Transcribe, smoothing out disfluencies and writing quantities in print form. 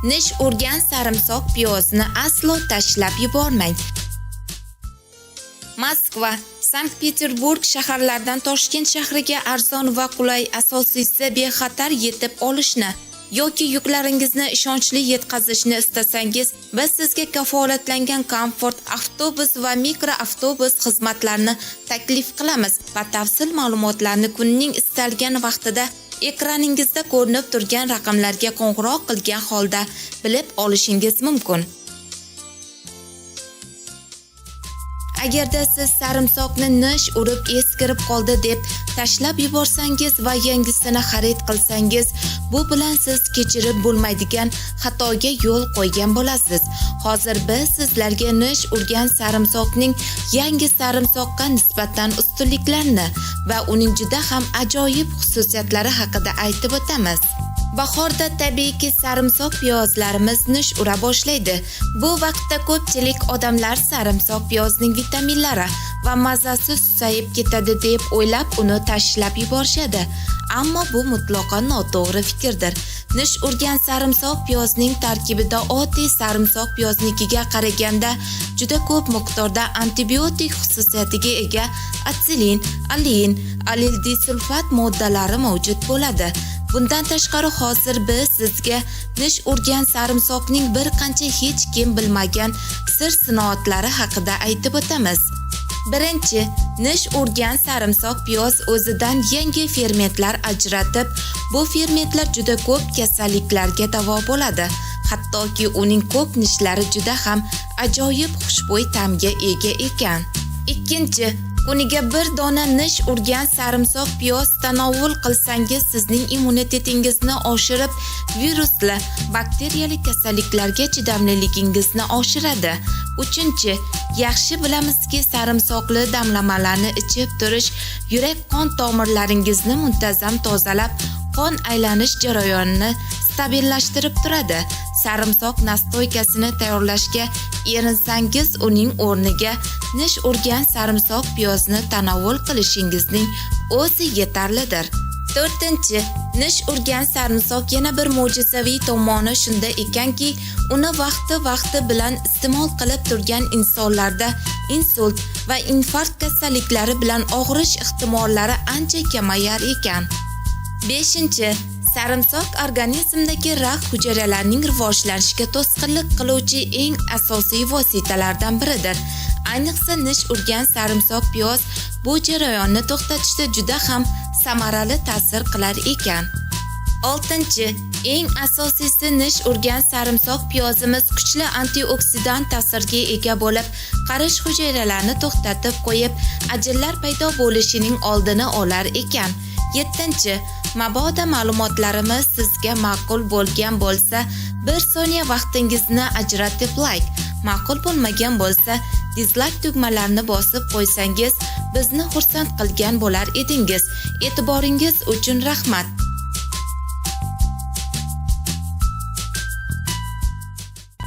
Nish urgan sarimsoq piyozni aslo tashlab yubormang. Moskva, Sankt-Peterburg shaharlaridan Toshkent shahriga arzon va qulay, asosiysi bexatar yetib olishni yoki yuklaringizni ishonchli yetkazishni istasangiz, biz sizga kafolatlangan komfort avtobus va mikroavtobus xizmatlarini taklif qilamiz. Batafsil ma'lumotlarni kunning istalgan vaqtida ekraningizda ko'rinib turgan raqamlarga qo'ng'iroq qilgan holda bilib olishingiz mumkin. Agarda siz sarimsoqni nish urib eskirib qoldi deb tashlab yuborsangiz va yangisini xarid qilsangiz, bu bilan siz kechirib bo'lmaydigan xatoga yo'l qo'ygan bo'lasiz. Hozir biz sizlarga nish urgan sarimsoqning yangi sarimsoqqa nisbatan ustunliklarini va uning juda ham ajoyib xususiyatlari haqida aytib o'tamiz. Bahorda tabiiyki sarimsoq piyozlarimiz nish ura boshlaydi. Bu vaqtda ko'pchilik odamlar sarimsoq piyozning vitaminlari va mazasi susayib ketadi deb o'ylab uni tashlab yuborishadi. Ammo bu mutlaqo noto'g'ri fikrdir. Nish urgan sarimsoq piyozning tarkibida oddiy sarimsoq piyoznikiga qaraganda juda ko'p miqdorda antibiotik xususiyatiga ega atsilin, alin, alil disulfat moddalari mavjud bo'ladi. Bundan tashqari hozir biz sizga nish urgan sarimsoqning bir qancha hech kim bilmagan sir sinoatlari haqida aytib o'tamiz. Birinchi, nish urgan sarimsoq piyoz o'zidan yangi fermentlar ajratib, bu fermentlar juda ko'p kasalliklarga davo bo'ladi. Hattoki uning ko'p nishlari juda ham ajoyib xushbo'y ta'mga ega ekan. Ikkinchi, kuniga bir dona nish urgan sarimsoq piyoz tanovul qilsangiz sizning immunitetingizni oshirib, virusli, bakteriyali kasalliklarga chidamliligingizni oshiradi. Uchinchi, yaxshi bilamizki, sarimsoqli damlamalarni ichib turish yurak-qon tomirlaringizni muntazam tozalab, qon aylanish jarayonini stabillashtirib turadi. Sarimsoq nastoykasini tayyorlashga erinsangiz, uning o'rniga nish urgan sarimsoq piyozni tanovul qilishingizning o'zi yetarlidir. To'rtinchi, nish urgan sarimsoq yana bir mo'jizaviy tomoni shunda ekanki, uni vaqti bilan iste'mol qilib turgan insonlarda insult va infarkt kasalliklari bilan og'rish ehtimollari ancha kamayar ekan. Beshinchi, sarimsoq organizmdagi raq hujayralarining rivojlanishiga to'sqinlik qiluvchi eng asosiy vositalardan biridir. Ayniqsa nish urgan sarimsoq piyoz bu jarayonni to'xtatishda juda ham samarali ta'sir qilar ekan. Oltinchi, eng asosiysi nish urgan sarimsoq piyozimiz kuchli antioksidant ta'sirga ega bo'lib, qarish hujayralarini to'xtatib qo'yib, ajinlar paydo bo'lishining oldini olar ekan. Yettinchi, mabodo ma'lumotlarimiz sizga ma'qul bo'lgan bo'lsa, bir soniya vaqtingizni ajratib like, ma'qul bo'lmagan bo'lsa, dislike tugmalarini bosib qo'ysangiz, bizni xursand qilgan bo'lar edingiz. E'tiboringiz uchun rahmat.